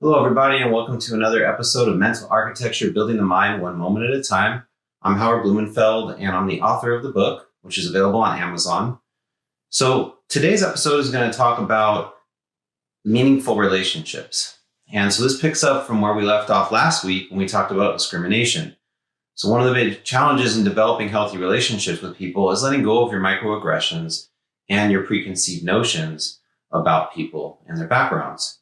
Hello, everybody, and welcome to another episode of Mental Architecture, Building the Mind One Moment at a Time. I'm Howard Blumenfeld, and I'm the author of the book, which is available on Amazon. So today's episode is going to talk about meaningful relationships. And so this picks up from where we left off last week when we talked about discrimination. So one of the big challenges in developing healthy relationships with people is letting go of your microaggressions and your preconceived notions about people and their backgrounds.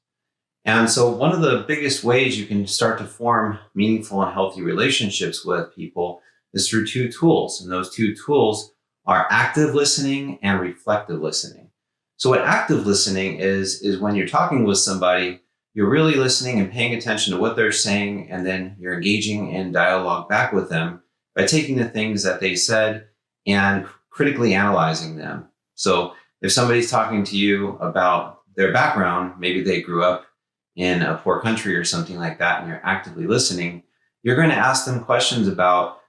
And so one of the biggest ways you can start to form meaningful and healthy relationships with people is through two tools. And those two tools are active listening and reflective listening. So what active listening is when you're talking with somebody, you're really listening and paying attention to what they're saying, and then you're engaging in dialogue back with them by taking the things that they said and critically analyzing them. So if somebody's talking to you about their background, maybe they grew up in a poor country or something like that, and you're actively listening, you're going to ask them questions about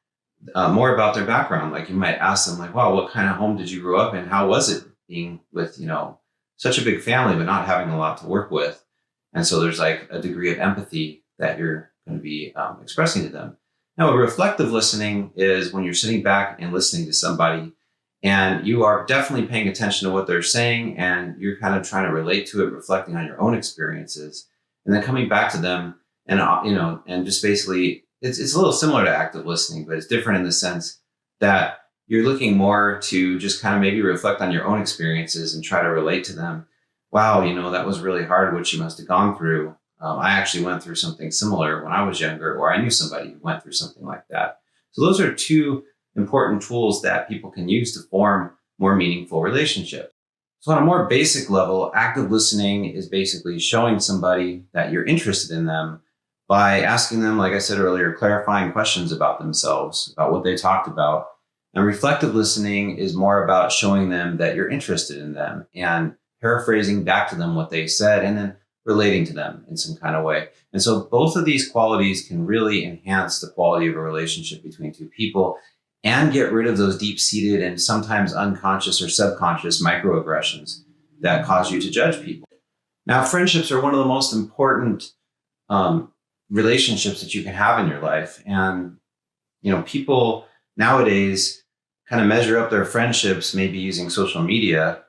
more about their background. Like you might ask them like, wow, what kind of home did you grow up in? How was it being with, such a big family, but not having a lot to work with? And so there's like a degree of empathy that you're going to be expressing to them. Now, a reflective listening is when you're sitting back and listening to somebody and you are definitely paying attention to what they're saying and you're kind of trying to relate to it, reflecting on your own experiences. And then coming back to them and, and just basically, it's a little similar to active listening, but it's different in the sense that you're looking more to just kind of maybe reflect on your own experiences and try to relate to them. Wow, that was really hard, what you must have gone through. I actually went through something similar when I was younger, or I knew somebody who went through something like that. So those are two important tools that people can use to form more meaningful relationships. So on a more basic level, active listening is basically showing somebody that you're interested in them by asking them, like I said earlier, clarifying questions about themselves, about what they talked about. And reflective listening is more about showing them that you're interested in them and paraphrasing back to them what they said and then relating to them in some kind of way. And so both of these qualities can really enhance the quality of a relationship between two people and get rid of those deep-seated and sometimes unconscious or subconscious microaggressions that cause you to judge people. Now, friendships are one of the most important relationships that you can have in your life. And, people nowadays kind of measure up their friendships maybe using social media,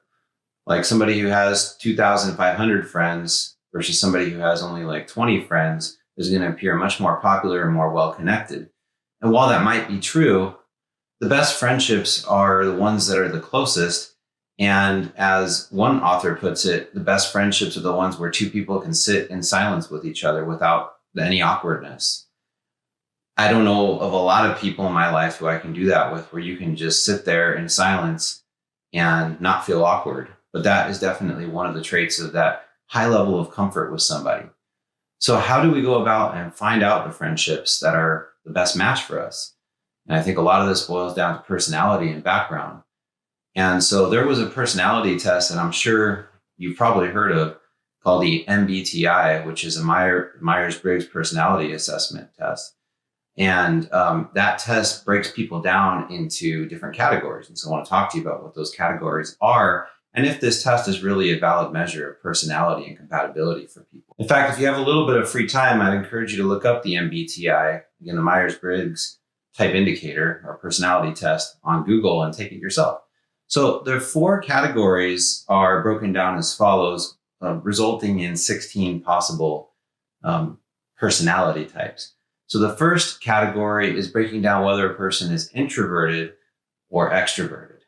like somebody who has 2,500 friends versus somebody who has only like 20 friends is going to appear much more popular and more well-connected. And while that might be true, the best friendships are the ones that are the closest. And as one author puts it, the best friendships are the ones where two people can sit in silence with each other without any awkwardness. I don't know of a lot of people in my life who I can do that with, where you can just sit there in silence and not feel awkward. But that is definitely one of the traits of that high level of comfort with somebody. So how do we go about and find out the friendships that are the best match for us? And I think a lot of this boils down to personality and background. And so there was a personality test that I'm sure you've probably heard of called the MBTI, which is a Myers-Briggs personality assessment test. And that test breaks people down into different categories. And so I want to talk to you about what those categories are and if this test is really a valid measure of personality and compatibility for people. In fact, if you have a little bit of free time, I'd encourage you to look up the MBTI, again, the Myers-Briggs type indicator or personality test on Google and take it yourself. So the four categories are broken down as follows, resulting in 16 possible personality types. So the first category is breaking down whether a person is introverted or extroverted.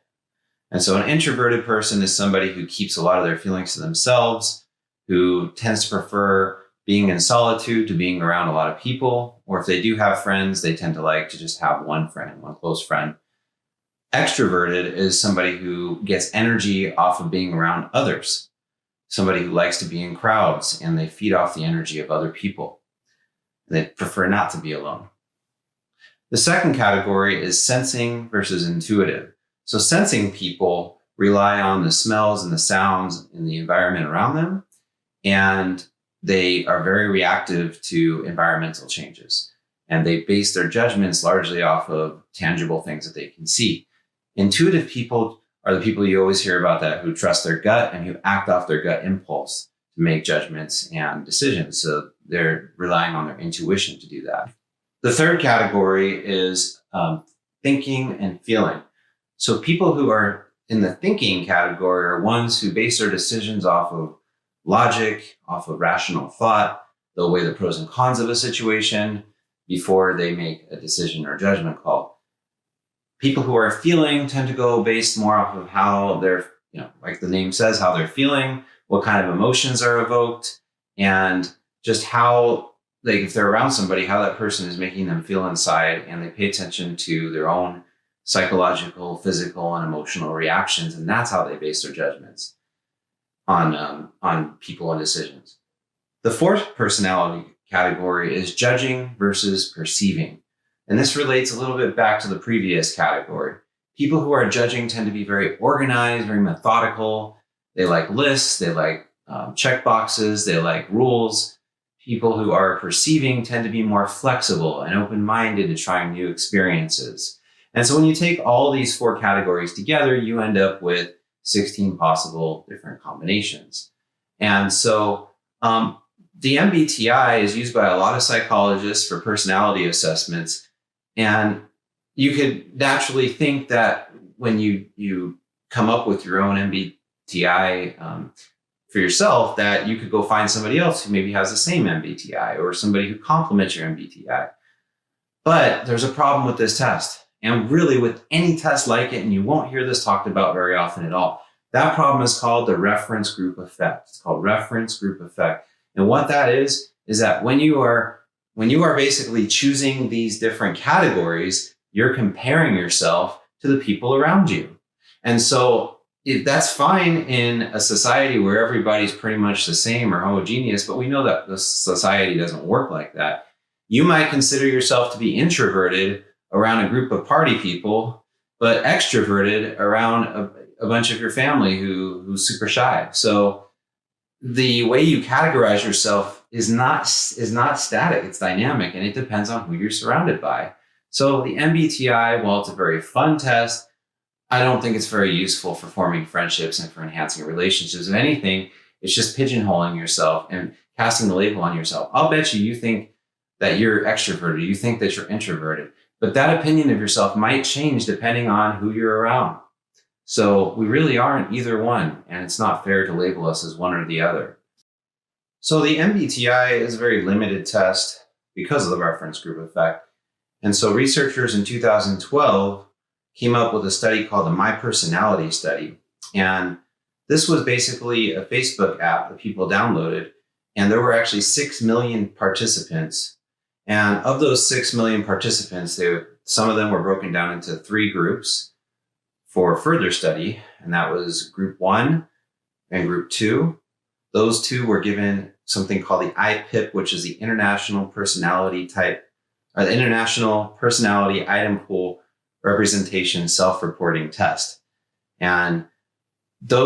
And so an introverted person is somebody who keeps a lot of their feelings to themselves, who tends to prefer being in solitude to being around a lot of people, or if they do have friends, they tend to like to just have one friend, one close friend. Extroverted is somebody who gets energy off of being around others, somebody who likes to be in crowds and they feed off the energy of other people. They prefer not to be alone. The second category is sensing versus intuitive. So sensing people rely on the smells and the sounds in the environment around them, and they are very reactive to environmental changes. And they base their judgments largely off of tangible things that they can see. Intuitive people are the people you always hear about that who trust their gut and who act off their gut impulse to make judgments and decisions. So they're relying on their intuition to do that. The third category is thinking and feeling. So people who are in the thinking category are ones who base their decisions off of logic, off of rational thought. They'll weigh the pros and cons of a situation before they make a decision or judgment call. People who are feeling tend to go based more off of how they're, like the name says, how they're feeling, what kind of emotions are evoked, and just how, like if they're around somebody, how that person is making them feel inside, and they pay attention to their own psychological, physical, and emotional reactions, and that's how they base their judgments on people and decisions. The fourth personality category is judging versus perceiving, and this relates a little bit back to the previous category. People who are judging tend to be very organized, very methodical. They like lists, they like check boxes, they like rules. People who are perceiving tend to be more flexible and open-minded to trying new experiences. And so when you take all these four categories together, you end up with 16 possible different combinations. And so the MBTI is used by a lot of psychologists for personality assessments. And you could naturally think that when you come up with your own MBTI for yourself, that you could go find somebody else who maybe has the same MBTI or somebody who complements your MBTI. But there's a problem with this test, and really with any test like it, and you won't hear this talked about very often at all. That problem is called the reference group effect. It's called reference group effect. And what that is that when you are basically choosing these different categories, you're comparing yourself to the people around you. And so that's fine in a society where everybody's pretty much the same or homogeneous, but we know that the society doesn't work like that. You might consider yourself to be introverted around a group of party people, but extroverted around a bunch of your family who's super shy. So the way you categorize yourself is not static, it's dynamic, and it depends on who you're surrounded by. So the MBTI, while it's a very fun test, I don't think it's very useful for forming friendships and for enhancing relationships. If anything, it's just pigeonholing yourself and casting the label on yourself. I'll bet you think that you're extroverted, you think that you're introverted, but that opinion of yourself might change depending on who you're around. So we really aren't either one, and it's not fair to label us as one or the other. So the MBTI is a very limited test because of the reference group effect. And so researchers in 2012 came up with a study called the My Personality Study. And this was basically a Facebook app that people downloaded. And there were actually 6 million participants. And of those 6 million participants, some of them were broken down into 3 groups for further study. And that was group 1 and group 2. Those 2 were given something called the IPIP, which is the International Personality Item Pool Representation Self-Reporting Test. And that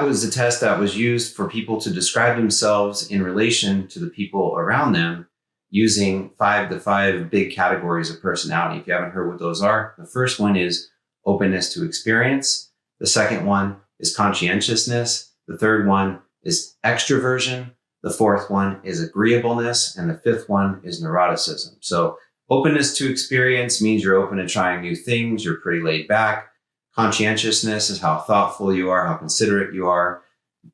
was a test that was used for people to describe themselves in relation to the people around them using the five big categories of personality. If you haven't heard what those are, the first one is openness to experience. The second one is conscientiousness. The third one is extroversion. The fourth one is agreeableness. And the fifth one is neuroticism. So openness to experience means you're open to trying new things. You're pretty laid back. Conscientiousness is how thoughtful you are, how considerate you are.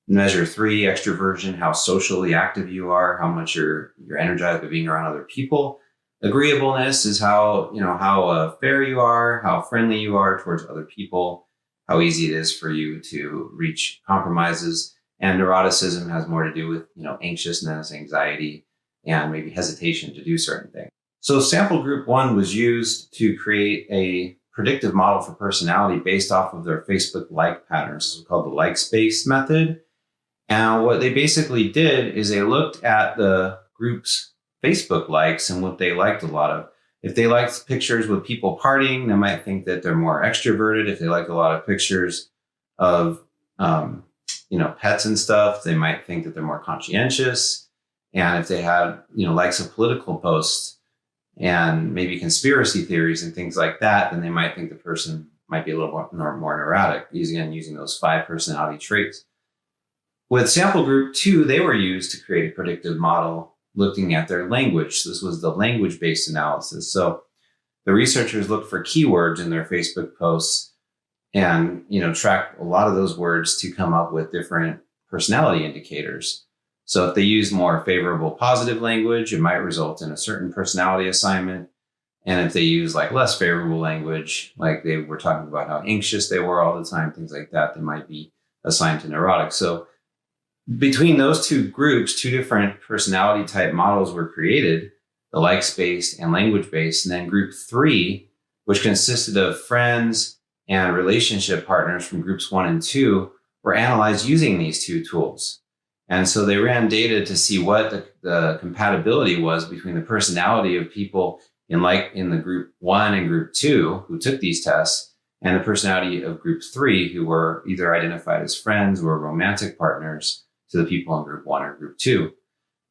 Measure 3, extroversion, how socially active you are, how much you're energized by being around other people. Agreeableness is how fair you are, how friendly you are towards other people, how easy it is for you to reach compromises. And neuroticism has more to do with, anxiousness, anxiety, and maybe hesitation to do certain things. So sample group 1 was used to create a predictive model for personality based off of their Facebook like patterns. This is called the like space method. And what they basically did is they looked at the group's Facebook likes and what they liked a lot of. If they liked pictures with people partying, they might think that they're more extroverted. If they liked a lot of pictures of, pets and stuff, they might think that they're more conscientious. And if they had, likes of political posts and maybe conspiracy theories and things like that, then they might think the person might be a little more neurotic, using those 5 personality traits. With sample group 2, they were used to create a predictive model looking at their language. This was the language-based analysis. So the researchers looked for keywords in their Facebook posts and, tracked a lot of those words to come up with different personality indicators. So if they use more favorable positive language, it might result in a certain personality assignment. And if they use like less favorable language, like they were talking about how anxious they were all the time, things like that, they might be assigned to neurotic. So between those two groups, two different personality type models were created, the likes-based and language-based. And then group 3, which consisted of friends and relationship partners from groups 1 and 2, were analyzed using these two tools. And so they ran data to see what the compatibility was between the personality of people in the group 1 and group 2 who took these tests and the personality of group 3 who were either identified as friends or romantic partners to the people in group 1 or group 2.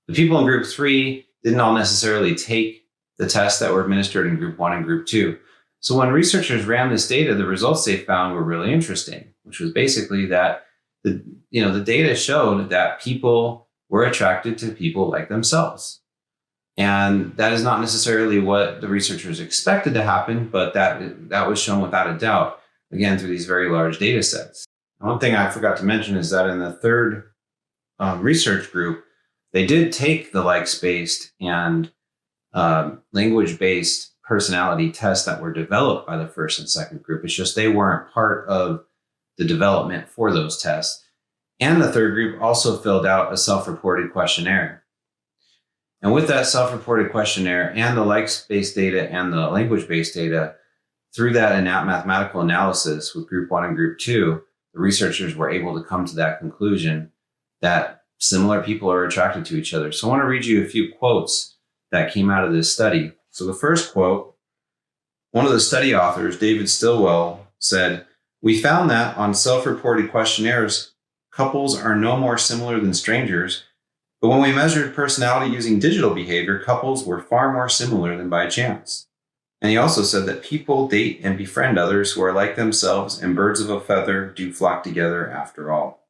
The people in group 3 didn't all necessarily take the tests that were administered in group 1 and group 2. So when researchers ran this data, the results they found were really interesting, which was basically that the data showed that people were attracted to people like themselves. And that is not necessarily what the researchers expected to happen, but that was shown without a doubt, again, through these very large data sets. One thing I forgot to mention is that in the third research group, they did take the likes-based and language-based personality tests that were developed by the first and second group. It's just they weren't part of the development for those tests. And the third group also filled out a self-reported questionnaire. And with that self-reported questionnaire and the likes-based data and the language-based data, through that mathematical analysis with group 1 and group 2, the researchers were able to come to that conclusion that similar people are attracted to each other. So I want to read you a few quotes that came out of this study. So the first quote, one of the study authors, David Stilwell, said, "We found that on self-reported questionnaires, couples are no more similar than strangers, but when we measured personality using digital behavior, couples were far more similar than by chance." And he also said that people date and befriend others who are like themselves, and birds of a feather do flock together after all.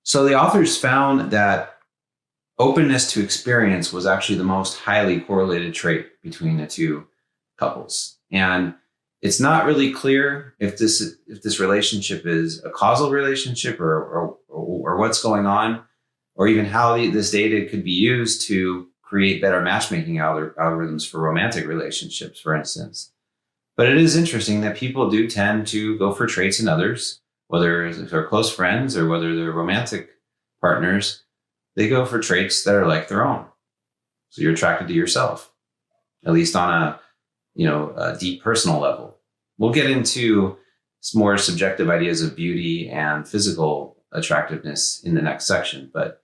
So the authors found that openness to experience was actually the most highly correlated trait between the two couples. And it's not really clear if this relationship is a causal relationship or what's going on, or even how this data could be used to create better matchmaking algorithms for romantic relationships, for instance. But it is interesting that people do tend to go for traits in others, whether they're close friends or whether they're romantic partners. They go for traits that are like their own. So you're attracted to yourself, at least on a deep personal level. We'll get into more subjective ideas of beauty and physical attractiveness in the next section. But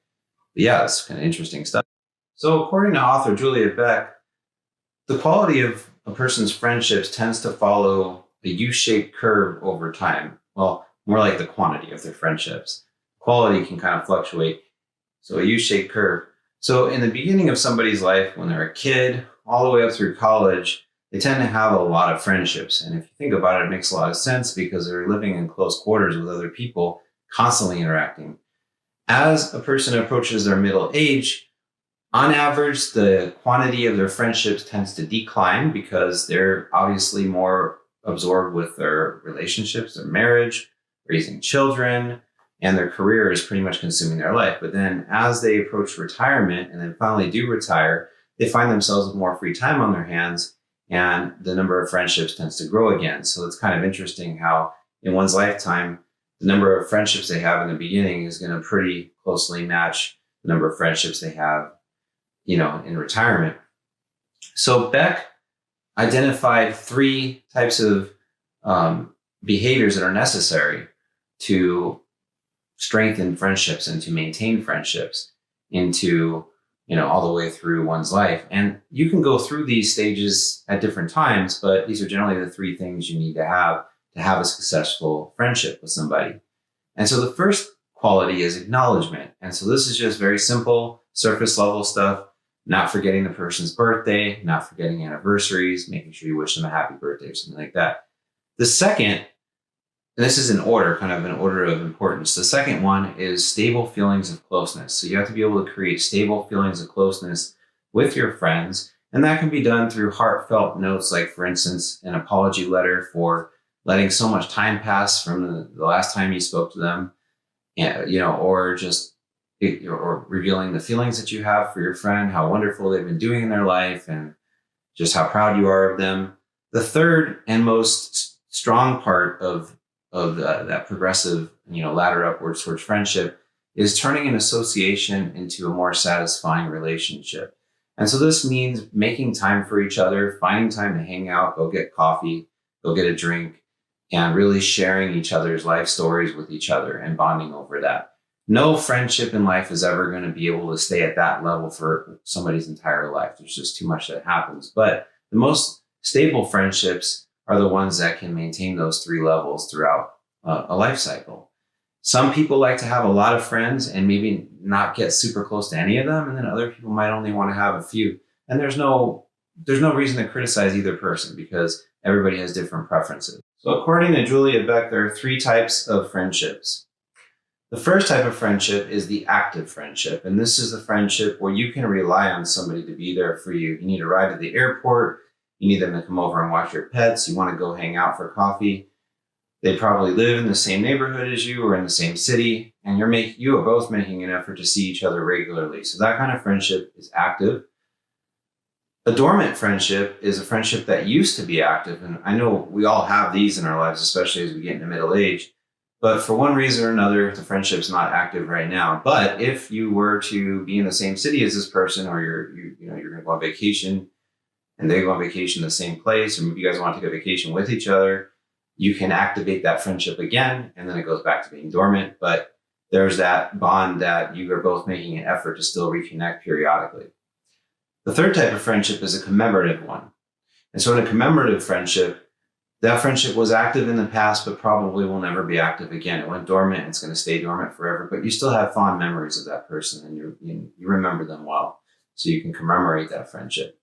yeah, it's kind of interesting stuff. So according to author Julia Beck, the quality of a person's friendships tends to follow a U-shaped curve over time. Well, more like the quantity of their friendships. Quality can kind of fluctuate. So a U-shaped curve. So in the beginning of somebody's life, when they're a kid, all the way up through college, they tend to have a lot of friendships. And if you think about it, it makes a lot of sense because they're living in close quarters with other people, constantly interacting. As a person approaches their middle age, on average, the quantity of their friendships tends to decline because they're obviously more absorbed with their relationships, their marriage, raising children, and their career is pretty much consuming their life. But then as they approach retirement and then finally do retire, they find themselves with more free time on their hands, and the number of friendships tends to grow again. So it's kind of interesting how in one's lifetime, the number of friendships they have in the beginning is going to pretty closely match the number of friendships they have, in retirement. So Beck identified 3 types of behaviors that are necessary to strengthen friendships and to maintain friendships into, all the way through one's life. And you can go through these stages at different times, but these are generally the 3 things you need to have a successful friendship with somebody. And so the first quality is acknowledgement. And so this is just very simple, surface level stuff. Not forgetting the person's birthday, not forgetting anniversaries, making sure you wish them a happy birthday or something like that. The second, and this is in order, kind of an order of importance. The second one is stable feelings of closeness. So you have to be able to create stable feelings of closeness with your friends. And that can be done through heartfelt notes, like, for instance, an apology letter for letting so much time pass from the last time you spoke to them, and, or just or revealing the feelings that you have for your friend, how wonderful they've been doing in their life, and just how proud you are of them. The third and most strong part of that progressive, ladder upwards towards friendship is turning an association into a more satisfying relationship. And so this means making time for each other, finding time to hang out, go get coffee, go get a drink, and really sharing each other's life stories with each other and bonding over that. No friendship in life is ever going to be able to stay at that level for somebody's entire life. There's just too much that happens. But the most stable friendships are the ones that can maintain those three levels throughout a life cycle. Some people like to have a lot of friends and maybe not get super close to any of them. And then other people might only want to have a few. And there's no reason to criticize either person, because everybody has different preferences. So according to Julia Beck, there are three types of friendships. The first type of friendship is the active friendship. And this is the friendship where you can rely on somebody to be there for you. You need a ride to the airport. You need them to come over and watch your pets. You want to go hang out for coffee. They probably live in the same neighborhood as you or in the same city. And you are both making an effort to see each other regularly. So that kind of friendship is active. A dormant friendship is a friendship that used to be active. And I know we all have these in our lives, especially as we get into middle age. But for one reason or another, the friendship's not active right now. But if you were to be in the same city as this person, or you're going to go on vacation and they go on vacation in the same place, or maybe you guys want to take a vacation with each other, you can activate that friendship again, and then it goes back to being dormant. But there's that bond that you are both making an effort to still reconnect periodically. The third type of friendship is a commemorative one. And so in a commemorative friendship, that friendship was active in the past, but probably will never be active again. It went dormant. It's going to stay dormant forever, but you still have fond memories of that person, and you remember them well, so you can commemorate that friendship.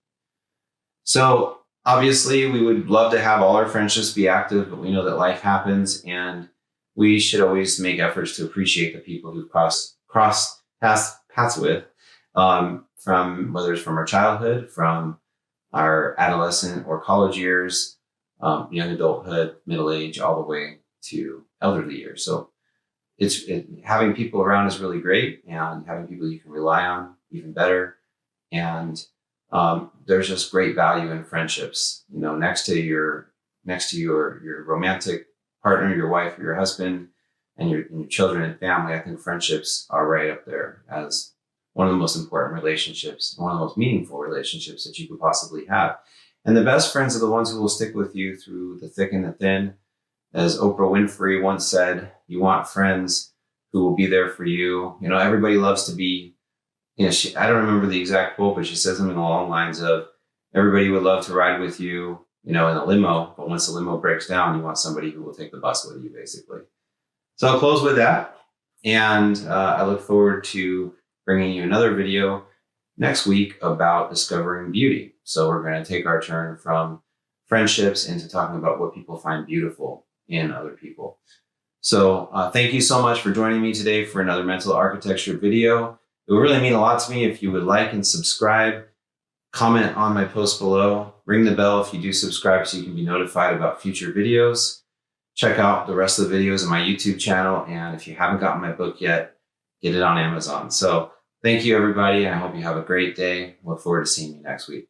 So obviously, we would love to have all our friendships be active, but we know that life happens, and we should always make efforts to appreciate the people who cross paths with, from whether it's from our childhood, from our adolescent or college years, young adulthood, middle age, all the way to elderly years. So having people around is really great, and having people you can rely on even better. And there's just great value in friendships. Next to your romantic partner, your wife, or your husband, and your children and family, I think friendships are right up there as one of the most important relationships, one of the most meaningful relationships that you could possibly have. And the best friends are the ones who will stick with you through the thick and the thin. As Oprah Winfrey once said, you want friends who will be there for you. Everybody loves to be, I don't remember the exact quote, but she says something along the lines of, everybody would love to ride with you, in a limo, but once the limo breaks down, you want somebody who will take the bus with you, basically. So I'll close with that. And I look forward to bringing you another video next week about discovering beauty. So we're going to take our turn from friendships into talking about what people find beautiful in other people. So thank you so much for joining me today for another mental architecture video. It would really mean a lot to me if you would like and subscribe, comment on my post below, ring the bell if you do subscribe so you can be notified about future videos. Check out the rest of the videos on my YouTube channel. And if you haven't gotten my book yet, get it on Amazon. So thank you, everybody. And I hope you have a great day. Look forward to seeing you next week.